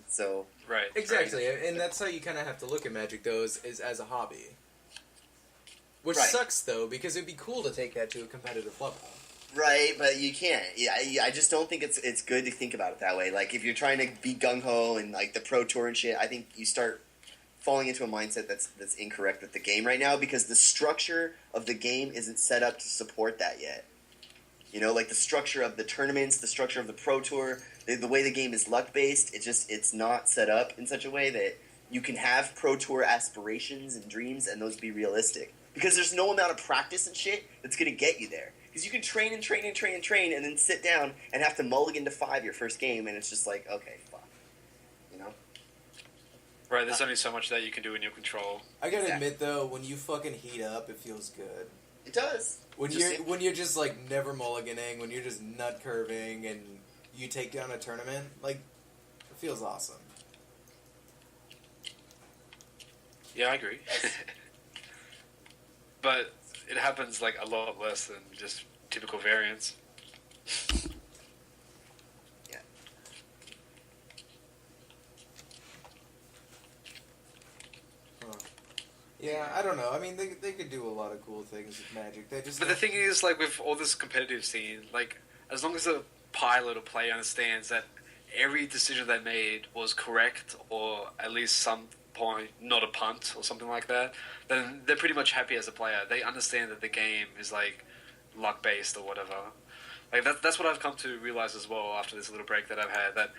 So Right. Exactly, and that's how you kind of have to look at Magic, though, is as a hobby. Which Right. sucks, though, because it'd be cool to take that to a competitive level. right, but you can't. Yeah, I just don't think it's good to think about it that way. Like if you're trying to be gung ho and like the pro tour and shit, I think you start falling into a mindset that's incorrect with the game right now because the structure of the game isn't set up to support that yet. You know, like the structure of the tournaments, the structure of the pro tour, the way the game is luck based. It's not set up in such a way that you can have pro tour aspirations and dreams and those be realistic. Because there's no amount of practice and shit that's gonna get you there. Because you can train and train and train and train and then sit down and have to mulligan to 5 your first game and it's just like, okay, fuck. You know? Right, there's only so much that you can do in your control. I gotta Exactly. admit, though, when you fucking heat up, it feels good. It does. When you're just like never mulliganing, when you're just nut curving, and you take down a tournament, like it feels awesome. Yeah, I agree. But it happens like a lot less than just typical variants. Yeah. Huh. Yeah, I don't know. I mean, they could do a lot of cool things with Magic. They just But the thing is, like with all this competitive scene, like as long as the pilot or player understands that every decision they made was correct, or at least some point not a punt or something like that, then they're pretty much happy as a player. They understand that the game is like luck based or whatever. Like that's what I've come to realize as well after this little break that I've had. That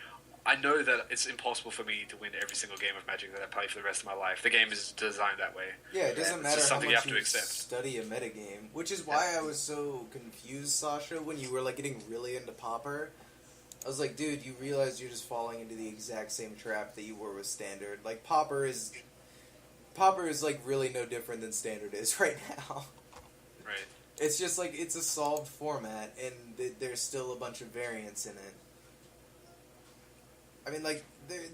I know that it's impossible for me to win every single game of Magic that I play for the rest of my life. The game is designed that way. yeah, it doesn't It's matter just how something much you have to accept. study a metagame, which is why I was so confused, Sasha, when you were like getting really into Pauper. I was like, dude, you realize you're just falling into the exact same trap that you were with Standard. Like Pauper is like really no different than Standard is right now. Right. It's just like it's a solved format, and there's still a bunch of variants in it. I mean, like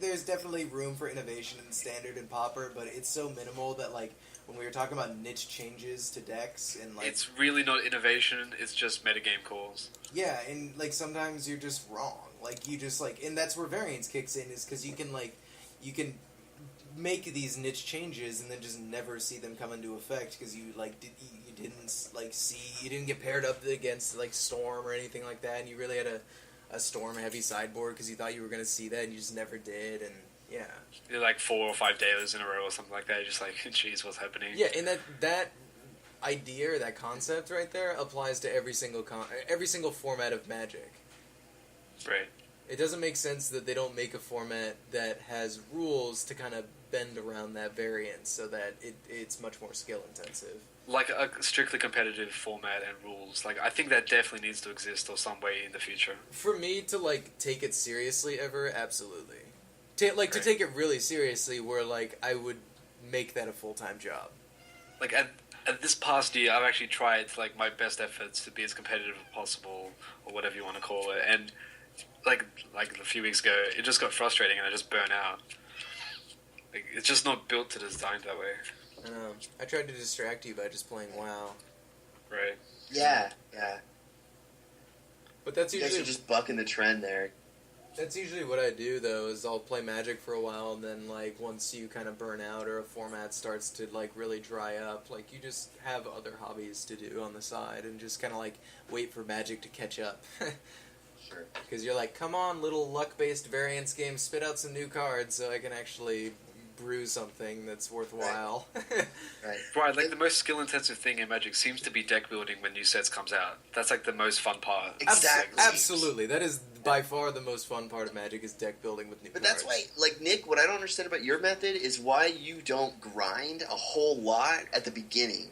there's definitely room for innovation in Standard and Pauper, but it's so minimal that like when we were talking about niche changes to decks and like It's really not innovation. It's just metagame calls. yeah, and like sometimes you're just wrong. Like you just like, and that's where variance kicks in, is because you can make these niche changes and then just never see them come into effect because you didn't like see, you didn't get paired up against like Storm or anything like that, and you really had a Storm heavy sideboard because you thought you were going to see that and you just never did, and yeah. You're like 4 or 5 days in a row or something like that. You're just like, jeez, what's happening? Yeah, and that idea or that concept right there applies to every single format of Magic. Right. It doesn't make sense that they don't make a format that has rules to kind of bend around that variance so that it's much more skill intensive. Like a strictly competitive format and rules. Like, I think that definitely needs to exist or some way in the future. For me to like take it seriously ever, absolutely. To Right. take it really seriously, where like I would make that a full-time job. Like, at this past year, I've actually tried like my best efforts to be as competitive as possible, or whatever you want to call it, and like a few weeks ago, it just got frustrating and I just burnt out. Like, it's just not built to design that way. I know. I tried to distract you by just playing WoW, Right. Yeah. but that's You guys usually are just bucking the trend there. That's usually what I do, though, is I'll play Magic for a while, and then, like, once you kind of burn out or a format starts to, like, really dry up, like, you just have other hobbies to do on the side and just kind of, like, wait for Magic to catch up. Sure. Because you're like, come on, little luck-based variance game, spit out some new cards so I can actually brew something that's worthwhile. Right. Right, like the most skill-intensive thing in Magic seems to be deck building when new sets comes out. That's like the most fun part. Exactly. Absolutely. That is by far the most fun part of Magic, is deck building with new But cards. that's why, like, Nick, what I don't understand about your method is why you don't grind a whole lot at the beginning.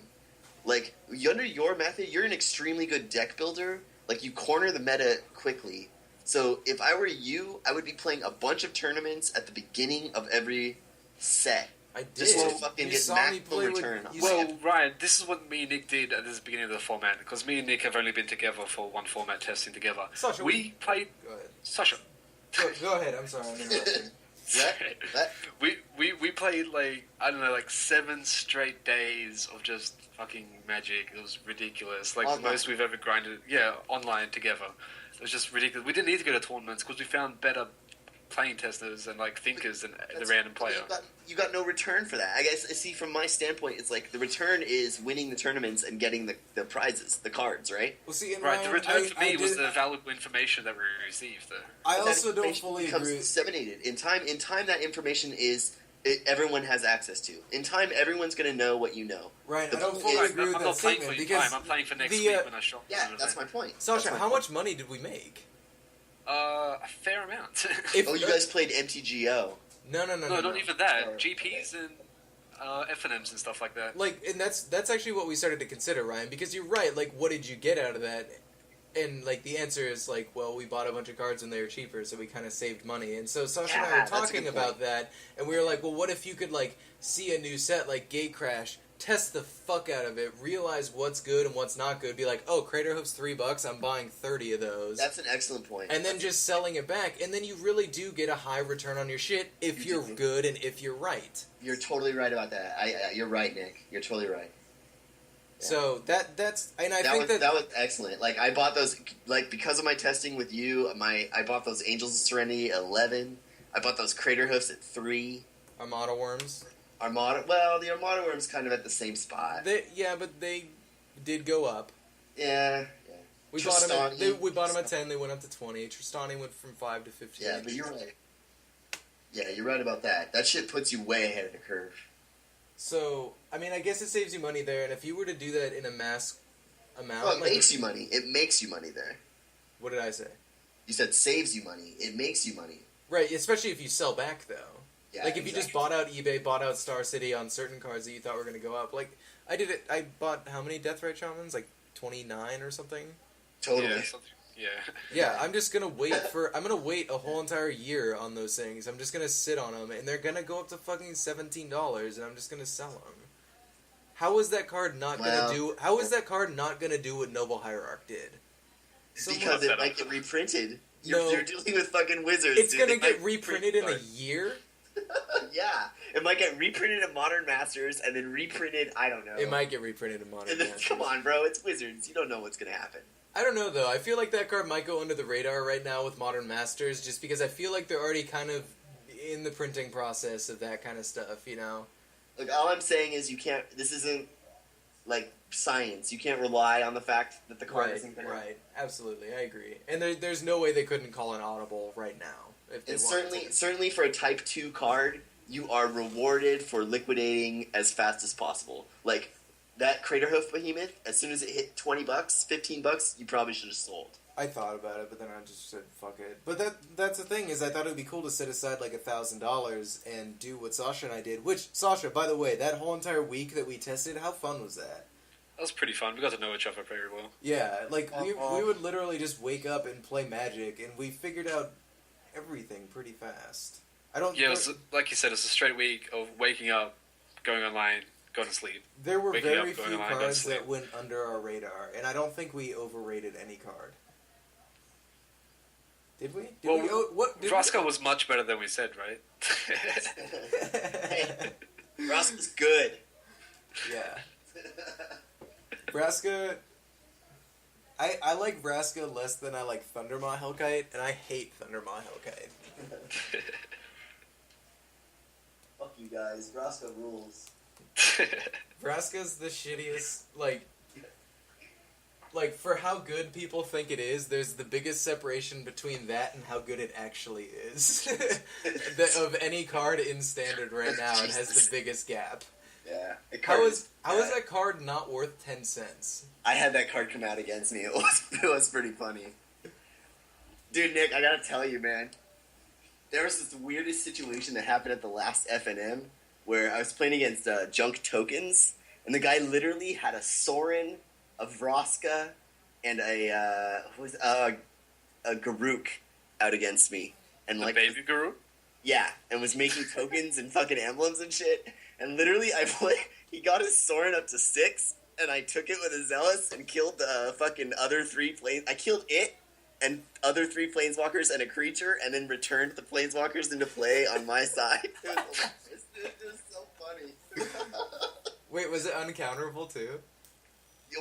Like, under your method, you're an extremely good deck builder. Like, you corner the meta quickly. So, if I were you, I would be playing a bunch of tournaments at the beginning of every set. I did. Just to fucking You get saw me maximum play with- return. you Well, Ryan, this is what me and Nick did at the beginning of the format, because me and Nick have only been together for one format testing together. Sasha, we played... Go ahead. Sasha. Go ahead. I'm sorry. I'm interrupting. That? We played like, I don't know, like 7 straight days of just fucking Magic. It was ridiculous. Like Online. the most we've ever grinded. Yeah, online together. It was just ridiculous. We didn't need to go to tournaments because we found better playing testers and like thinkers and the That's- random player. You got no return for that. I guess, see, from my standpoint, it's like the return is winning the tournaments and getting the prizes, the cards, right? Well, see, and Right, the Ryan, return for me I was did- the valuable information that we received. Though. I That also don't information fully becomes agree. disseminated. In time, that information is everyone has access to. In time, everyone's going to know what you know. Ryan, The I don't point fully is- Right, agree I'm with that not playing statement for because time. I'm playing for next the, week when I shop. Yeah, that's my point. Sasha, That's my how point. much money did we make? A fair amount. If, Oh, you guys played MTGO. No, no, not even that. Sorry. GPs and FNMs and stuff like that. Like, and that's actually what we started to consider, Ryan, because you're right. Like, what did you get out of that? And like the answer is like, well, we bought a bunch of cards when they were cheaper, so we kind of saved money. And so Sasha and I Yeah, were that's a talking good about point. that, and we were like, well, what if you could like see a new set like Gatecrash, test the fuck out of it, realize what's good and what's not good, be like, oh, Crater Hoof's $3, I'm buying 30 of those. That's an excellent point. And then just selling it back, and then you really do get a high return on your shit if You you're do. good and if you're right. You're totally right about that. You're right, Nick. You're totally right. Yeah. So that's and I that think was that was excellent. Like I bought those, like because of my testing with you, I bought those Angels of Serenity 11. I bought those Crater Hoofs at 3. Armada Worms. Armada. Well, the Armada Worm's kind of at the same spot. But they did go up. Yeah. We bought them. Tristani. We bought them at 10. They went up to 20. Tristani went from 5 to 15. Yeah, but you're right. Yeah, you're right about that. That shit puts you way ahead of the curve. So I mean, I guess it saves you money there. And if you were to do that in a mass amount, Well, it like, makes you money. It makes you money there. what did I say? You said saves you money. It makes you money. Right, especially if you sell back though. Yeah, Like if you just bought out eBay, bought out Star City on certain cards that you thought were going to go up. Like I did it. I bought how many Deathrite Shamans? Like 29 or something. Totally. Yeah, something- yeah. Yeah, I'm just gonna wait I'm gonna wait a whole entire year on those things. I'm just gonna sit on them, and they're gonna go up to fucking $17, and I'm just gonna sell them. How is that card not Well- gonna do? How is that card not gonna do what Noble Hierarch did? Because it Someone- might get reprinted. No. You're dealing with fucking wizards. It's dude. gonna They get might reprinted reprint in a cards. year. Yeah, it might get reprinted at Modern Masters and then reprinted. I don't know. It might get reprinted in Modern. And then, Masters. come on, bro, it's Wizards. You don't know what's gonna happen. I don't know though. I feel like that card might go under the radar right now with Modern Masters, just because I feel like they're already kind of in the printing process of that kind of stuff. You know. Look, all I'm saying is you can't. This isn't like science. You can't rely on the fact that the card Right, isn't gonna. right, absolutely, I agree. And there's no way they couldn't call an audible right now if they And wanted to. certainly for a Type 2 card, you are rewarded for liquidating as fast as possible. Like, that Crater Hoof Behemoth, as soon as it hit $20, $15, you probably should have sold. I thought about it, but then I just said fuck it. But that's the thing is, I thought it would be cool to set aside like $1,000 and do what Sasha and I did. Which Sasha, by the way, that whole entire week that we tested, how fun was that? That was pretty fun. We got to know each other very well. Yeah, like we would literally just wake up and play Magic, and we figured out everything pretty fast. I don't. Yeah, it was, like you said, it's a straight week of waking up, going online, going to sleep. There were waking very up, going few online, going to cards sleep. that went under our radar, and I don't think we overrated any card. Did we? Did Well, we? What? Did Vraska was much better than we said, right? Ross good. Yeah. Vraska. I like Vraska less than I like Thundermaw Hellkite, and I hate Thundermaw Hellkite. Fuck you guys. Roscoe rules. Vraska's the shittiest, like, for how good people think it is, there's the biggest separation between that and how good it actually is. Of any card in Standard right now, it has Jesus. the biggest gap. Yeah. How is that card not worth 10 cents? I had that card come out against me. It was pretty funny. Dude, Nick, I gotta tell you, man. There was this weirdest situation that happened at the last FNM where I was playing against Junk Tokens, and the guy literally had a Sorin, a Vraska, and a Garuk out against me. And The like, baby guru? yeah, and was making tokens and fucking emblems and shit. And literally, he got his Sorin up to 6, and I took it with a Zealous and killed the fucking other 3 planes. I killed it and other 3 planeswalkers and a creature, and then returned the planeswalkers into play on my side. It was so funny. Wait, was it uncounterable too?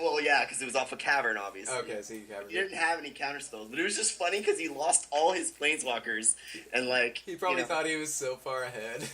Well, yeah, because it was off a cavern, obviously. Okay, so you covered He it. didn't have any counter spells, but it was just funny because he lost all his planeswalkers, and like He probably you know, thought he was so far ahead.